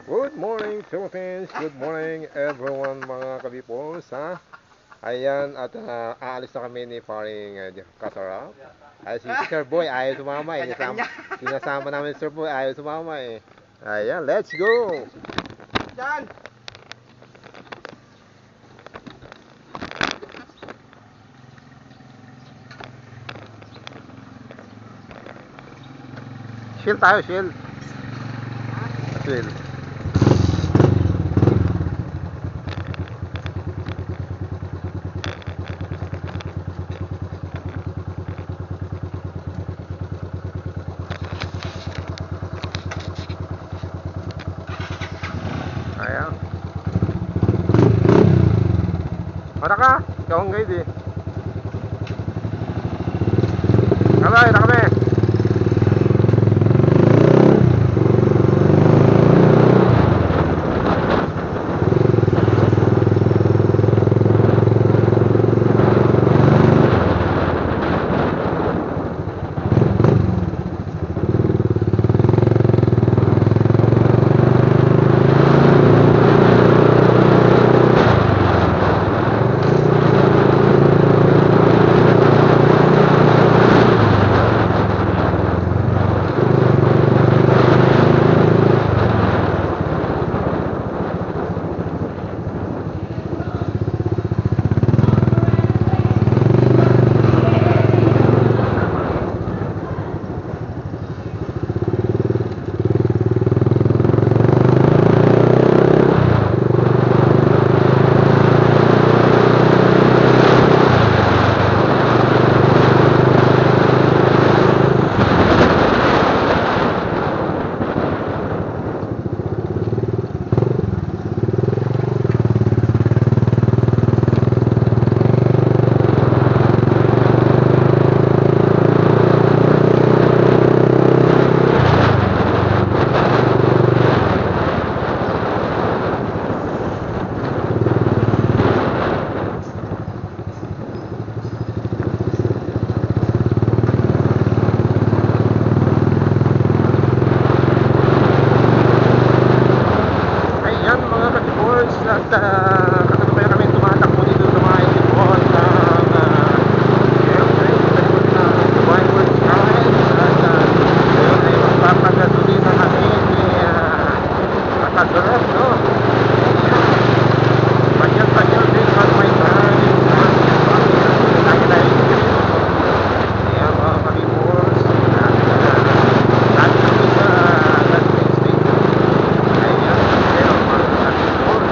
Good morning Philippines, good morning everyone mga kabipos ha. Ayan at aalis na kami ni paring Kasarap. Ay si Sir Boy ayaw sumama eh. Sinasama namin Sir Boy ayaw sumama eh. Ayan, let's go! Dan! Chill tayo, chill. Chill. Ayan. Para ka, ikaw ang guide eh. Kalay, na kami. At kasabay kami tumatakbo dito sa mga ikot ng airplane sa likod ng Dubai World Skyline at ngayon ay magpapagasolina kami ni Kasarap, no? Pagyal-pagyal din at may maraming tayo-tayo ayan mga kabibos at dahil kami sa Lasting Station ayan, pero mga kabibos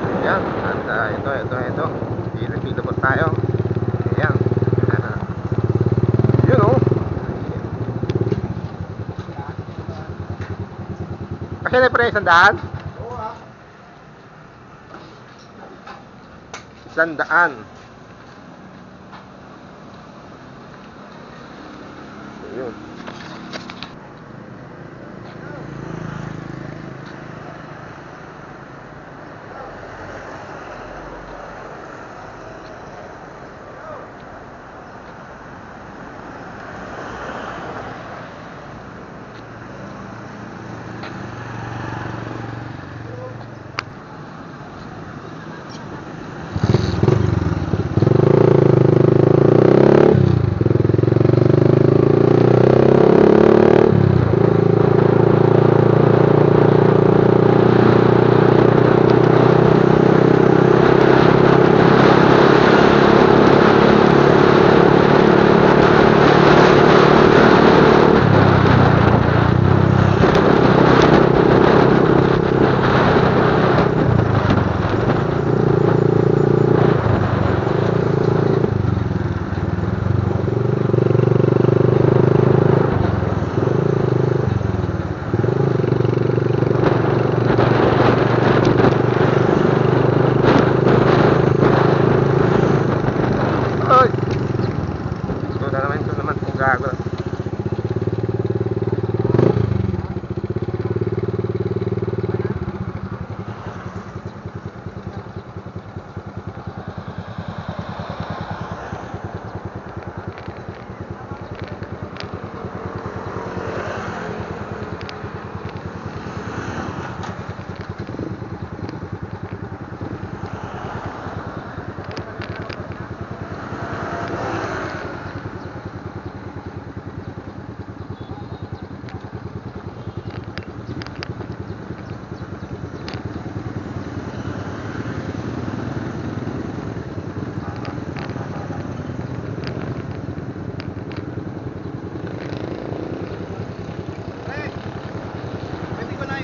ayan, at ito pila-pila po tayo ayan yun o kasi na pre, sandaan? Sandaan ayun.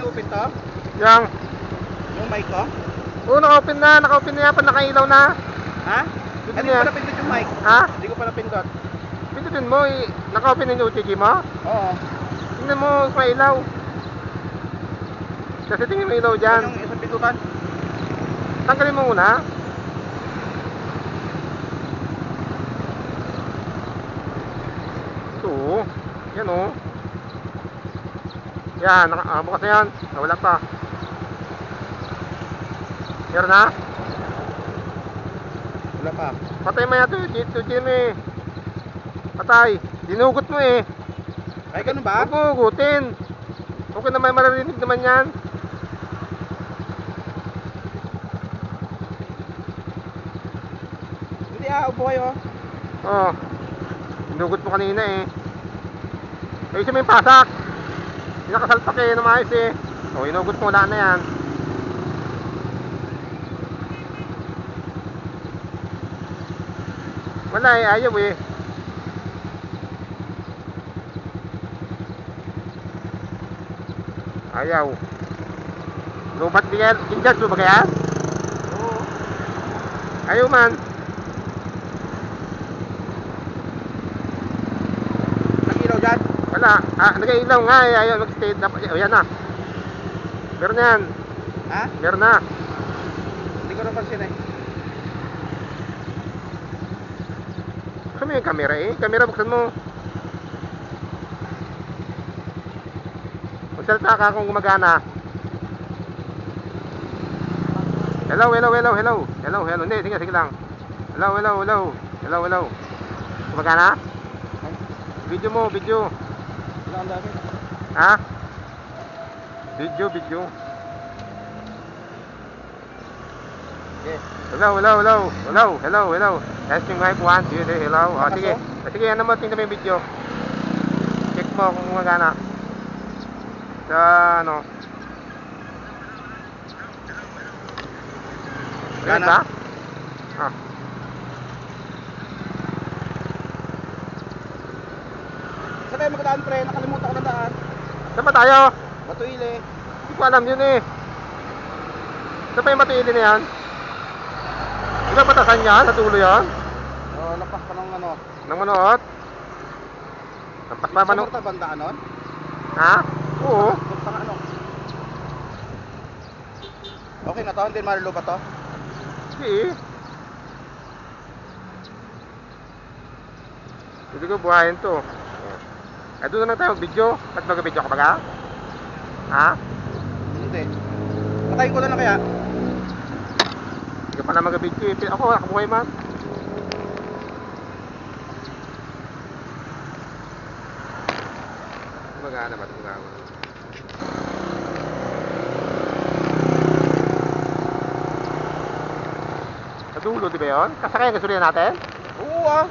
open to? Yang. Yung mic ko? Oo, naka-open na yan, pa nakailaw na. Ha? Dito Hindi ko niya. pa napindot yung mic. Ha? Hindi ko pa napindot. Pindutin mo, naka-open na yung UTG mo? Oo. Tingnan mo kung may ilaw. Kasi tingin mo ilaw dyan. Yung isang pindutan. Tanggalin mo muna. Ito, yan o. Yan, bukas na yan. Wala pa. Meron na? Wala pa. Patay mo yan ito, Jimmy. Patay. Dinugot mo eh. Ay, ganun ba? Huwag mo hugutin. Okay na, may maririnig naman yan. Hindi upo kayo. Oo. Dinugot mo kanina eh. Ayusin mo yung pasak. Hindi nakasalpak eh, namayos eh. O, inugot mo, wala na yan. Wala eh, ayaw eh. Ayaw. Lubat di kaya, kinjad mo ba kaya? Oo. Ayaw man. Nag-ilaw dyan? Wala. Nag-ilaw nga eh, ayaw mag-stay. Ayan na. Meron na yan. Ha? Meron na. Hindi ko napansin eh. Buksan mo yung camera eh. Camera buksan mo. Magsalita ka kung gumagana. Hello, hello, hello, hello. Hello, hello. Hindi, sige lang. Hello, hello, hello. Hello, hello. Gumagana? Video mo, video. Wala ang dami. Ha? Video. Yes. Hello, hello, hello. Hello, hello, hello. Testing mic 1, 2, 3, hello. Sige. Sige, ano mo, tingnan mo yung video. Check mo kung gumagana. Sa ano. Ganun ba? Saan tayo magdaan pre? Nakalimutan ko na daan. Saan ba tayo? Batuile. Hindi ko alam yun eh. Saan pa yung matiili na yan? Di ba batasan yan? Sa tulo yan? Oo, lapas pa ng ano. Nang manood? Lampas pa ba nung... Sa bandaan nun? Ha? Oo. Punta ka ano? Okay na to? Hindi marilo ba to? Sige. Hindi ko buhayin to. Eh, doon na lang tayo mag-video. Ba't mag-video ka ba ka? Ha? Hindi. Patayin ko na lang kaya. Hindi ka pala mag-video eh. Ako, nakabuhay man. Magana ba ito? Sa dulo, di ba yun? Kasakay ang gasolina natin? Oo ah.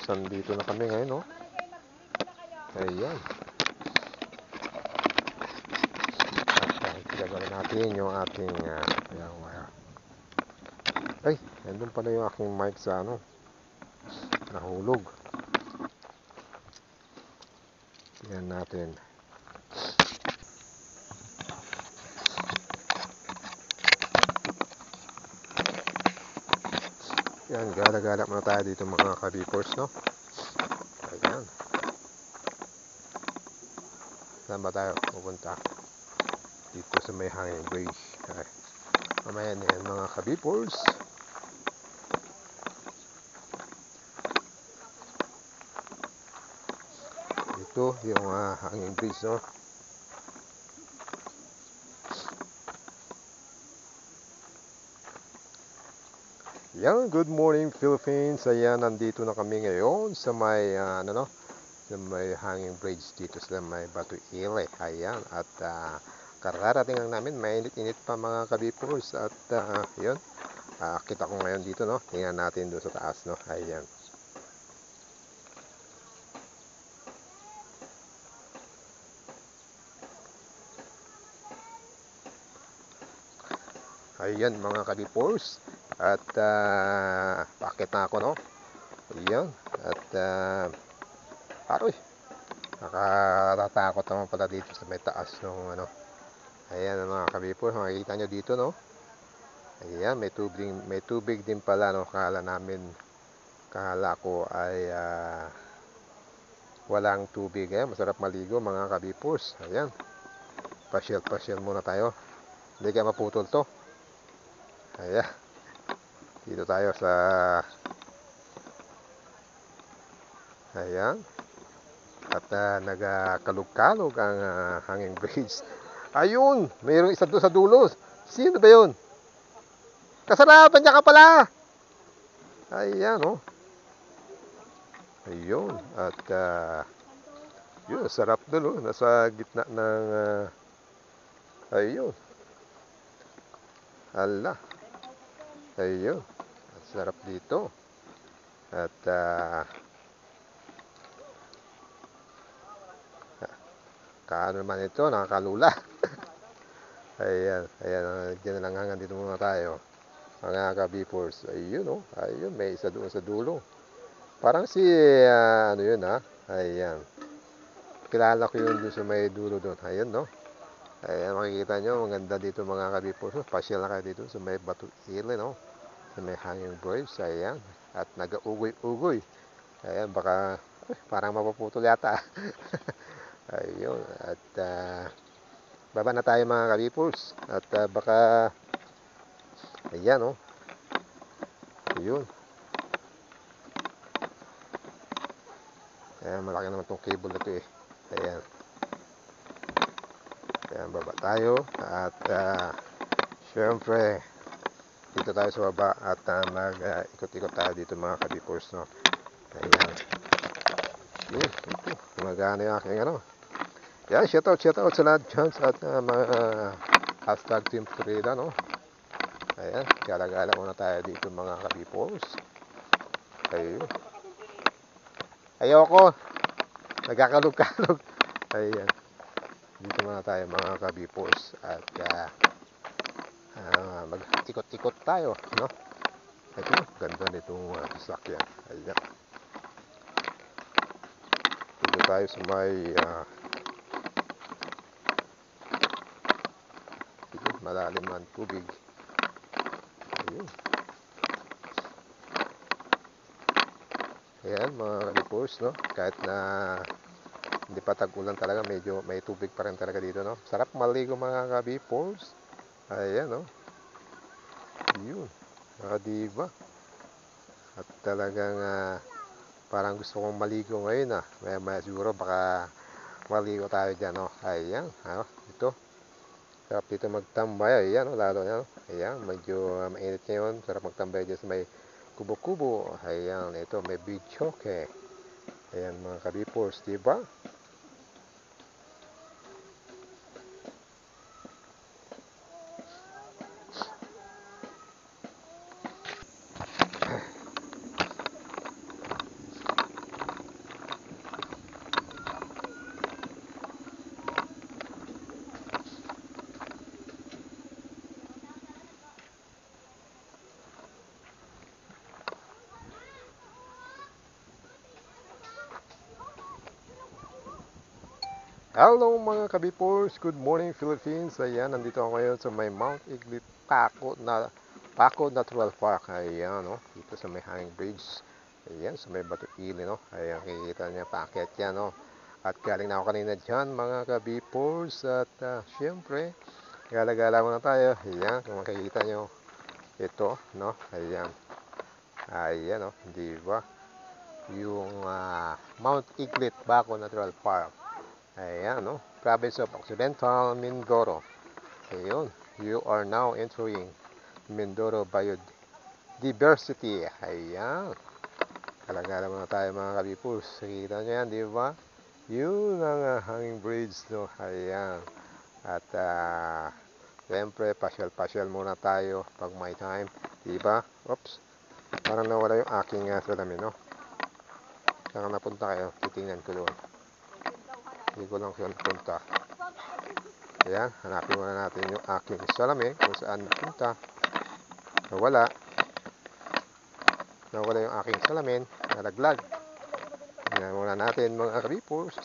andito na kami ngayon, no? Ayan. At gagawin natin yung ating ay, nandun pala yung aking mic sa ano, nahulog. Tingnan natin. Yan, gala-gala muna tayo dito mga kabipers, no? Ayan. Saan ba tayo pupunta? Dito sa may hanging bridge. Ay, mamaya na yan mga kabipers. Ito yung hanging bridge, no? Yan, good morning Philippines. Ayan, nandito na kami ngayon sa may ano, no? Sa may hanging bridge dito sa may Batuile. Ayan, at kararating lang namin, mainit-init pa mga kabipers. At yun, kita ko ngayon dito, no? Tingnan natin doon sa taas, no? Ayan. Ayan mga kabipers. At bakit na ako, no? Ayan. At aroy, nakatatakot naman pala dito sa may taas nung ano. Ayan mga kabipers, makikita nyo dito, no? Ayan, may tubig din pala, no? Kala ko ay walang tubig. Ayan, masarap maligo mga kabipers. Ayan, pasyal muna tayo, hindi kaya maputol to. Ayan, dito tayo sa ayan. At nagkalog-kalog ang hanging bridge. Ayun, mayroong isa doon sa dulo. Sino ba yun? Kasarapan niya ka pala. Ayan, oh. Ayun. At yun, sarap doon, oh. Nasa gitna ng ayun. Ala. Ayun. At sarap dito. At kaano naman ito, nakakalula. Ayan, dyan na lang hanggang dito muna tayo mga kabipers. Ayun, oh, ayun, may isa doon sa dulo. Parang si ano yun, ha? Ayan, kilala ko yun doon sa may dulo doon. Ayun, no? Ayan, makikita nyo, maganda dito mga kabipers. Pasyal na kayo dito sa may Batuile, no? Sa may hanging bridge. Ayan, at nag-ugoy-ugoy. Ayan, baka parang mapuputol yata. Ayun, at baba na tayo mga kabipers. At baka ayan, oh. Ayun. Ayan, malaki naman tong cable na ito, eh. Ayan. Ayan, baba tayo. At syempre dito tayo sa baba. At mag-ikot-ikot tayo dito mga kabipers, no? Ayan. Ito, gumagana yung aking ano. Yan, shout out sa lahat dyan at mga hashtag Team Florida, no? Ayan, gala-gala muna tayo dito mga kabipers. Ayun. Ayoko, nagkakalog-kalog. Ayan, dito muna tayo mga kabipers. At mag-ikot-ikot tayo, no? Ayun, ganda nitong sasakyan. Ayan. Dito tayo sa may malalim ang tubig. Ayun. Ayan mga kabipers, no? Kahit na hindi pa tag-ulan talaga, medyo may tubig pa rin talaga dito, no? Sarap maligo mga kabipers. Ayan, no? Yun, diba? At talagang parang gusto kong maligo ngayon, maya siguro baka maligo tayo dyan, no? Ayan, ito. Sarap dito magtambay. Ayan, lalo yan. Ayan, medyo mainit ngayon. Sarap magtambay dyan sa may kubo-kubo. Ayan, ito may beach hockey. Ayan mga kabipers, diba? Hello mga kabipors, good morning Philippines. Ayan, nandito ako ngayon sa may Mount Iglit Paco Natural Park. Ayan, no, dito sa may hanging bridge. Ayan, sa may Bato Ili, no. Ayan, kikita niya paakyat yan, no. At galing na ako kanina dyan mga kabipors. At syempre, gala-gala muna tayo. Ayan, kung makikita nyo ito, no. Ayan, ayan, no, di ba? Yung Mount Iglit Paco Natural Park. Ayan, no? Province of Occidental Mindoro. Ayun, you are now entering Mindoro Biodiversity. Ayan. Kalagala muna tayo mga kabipus. Kita nyo yan, di ba? Yun ang hanging bridge, no? Ayan. At, siyempre, pasyal-pasyal muna tayo pag may time. Di ba? Oops. Parang nawala yung aking salamin, no? Saan napunta kayo? Titingnan ko doon. Hindi ko lang siya napunta. Ayan, hanapin muna natin yung aking salamin kung saan napunta. Nawala yung aking salamin. Nalaglag. Tingnan muna natin mga kabipos.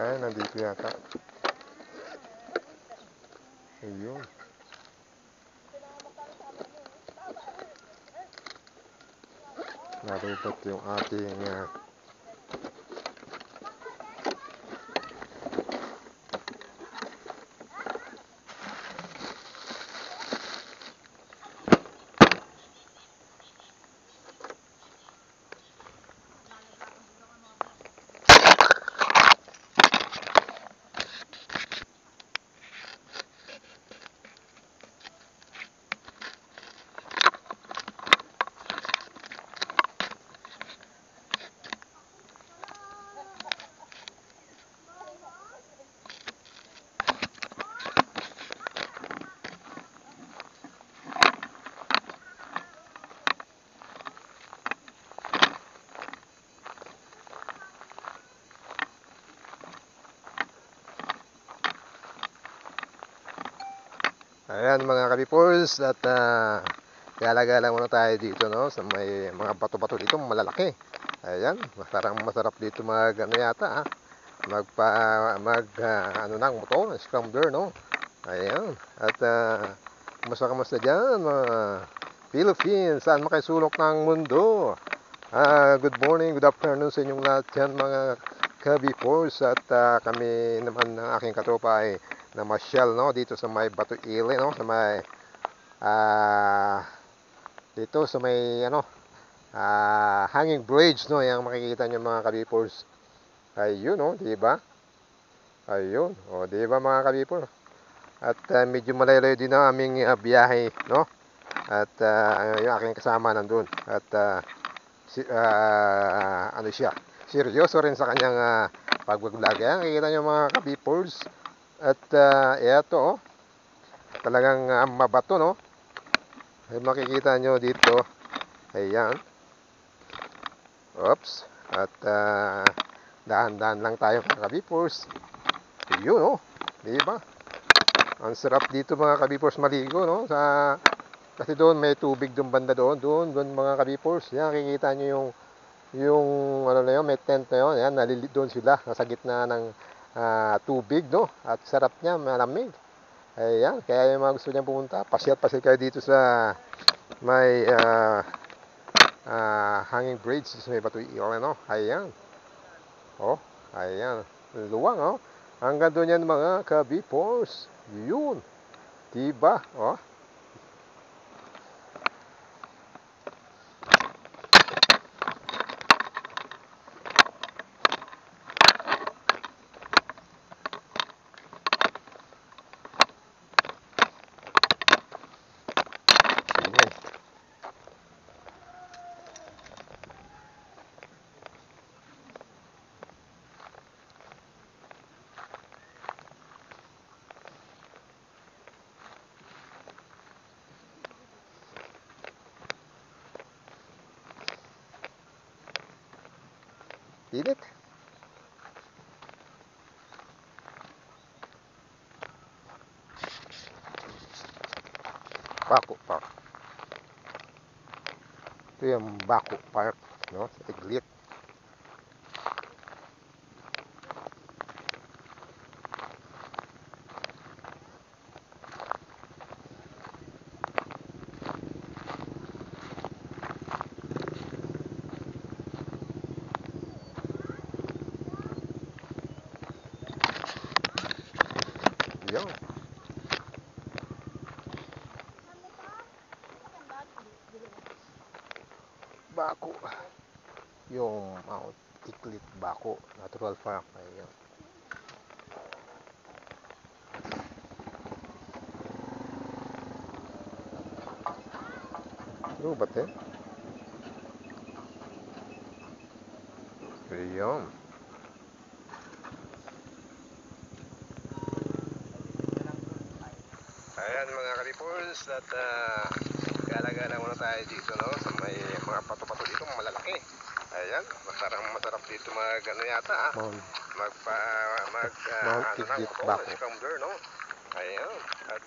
Ay, nandito yata. Ayun. Naripat yung ating ayan mga kabipors at gala-gala muna tayo dito, no, sa may mga bato-bato dito malalaki. Ayan, masarap dito mag ano yata ano ng motor, scrambler, no. Ayan, at kamusta dyan mga Philippines, saan makasulok ng mundo. Good morning, good afternoon sa inyong lahat dyan mga kabipors. At kami naman ng aking katropa ay namasyal, no, dito sa may Bato Ili, no, sa may dito sa may ano hanging bridge, no, yung makikita nyo mga kabipors. Ayun, no, di ba? Ayun, o di ba mga kabipors? At medyo malayo din ang aming biyahe, no? At yung aking kasama nandun. At ano siya, seryoso rin sa kanyang pag-vlog. Ayan, kikita nyo mga kabipors. At eto, talagang mabato, no? Ay, makikita nyo dito. Ayan. Oops. At dahan-dahan lang tayo mga kabipors. Yun, oh. Diba? Ang sarap dito mga kabipors maligo, no? Kasi doon may tubig doon banda doon mga kabipors. Yan, kikita nyo yung ano na yun, may tent na yun. Yan, doon sila nasa gitna ng tubig, no? At sarap niya, malamig. Ayan, kaya yung mga gusto niyang pumunta, pasyal-pasyal kayo dito sa may hanging bridge sa may Bato Ili, no? Ayan. Oh, ayan. Luwang, oh. Hanggang doon yan mga kabipors. Yun. Diba? Oh. Init. Baco Park. Ito yung Baco Park, no? Sa Iglit. Yan. Baco. Yung Mount Iglit Baco Natural Park. Ayan. Ano ba ito? Ayan. Ayan mga kalipons at gala-gala muna tayo dito, no? Sa may mga pato-pato dito malalaki. Ayan, masarap dito mag ano yata mag Mount ano Iglit ng Baco. scrambler, no? Ayan, at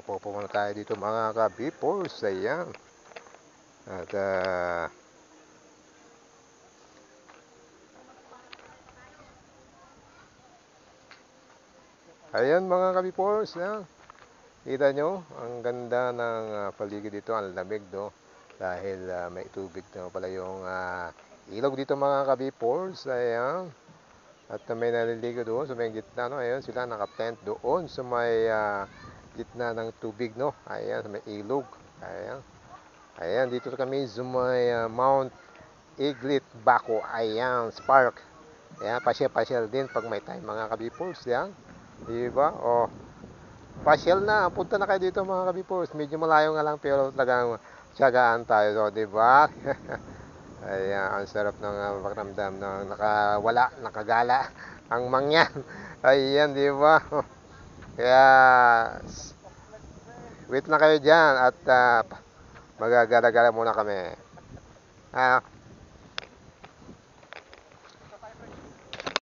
upo muna tayo dito mga ka-bipors. Ayan. At ayan mga ka-bipors, ayan. Kita nyo, ang ganda ng paligid dito, ang lamig, no? Dahil may tubig na pala yung ilog dito mga ka-bipors. Ayan. At may naliligo doon sa may gitna, no? Ayan, sila naka-tent doon sa may gitna ng tubig, no? Ayan, sa may ilog. Ayan. Ayan, dito kami sa may Mount Iglit Baco. Ayan, Spark. Ayan, pasyal-pasyal din pag may time mga kabipors. Ayan, diba? O, pasyal na. Punta na kayo dito mga kabipors. Medyo malayo nga lang pero talagang tiyagaan tayo. So, diba? Ayan, ang sarap ng pakiramdam ng nakagala ang mangyan. Ayan, diba? Kaya, wait na kayo dyan at magagala-gala muna kami.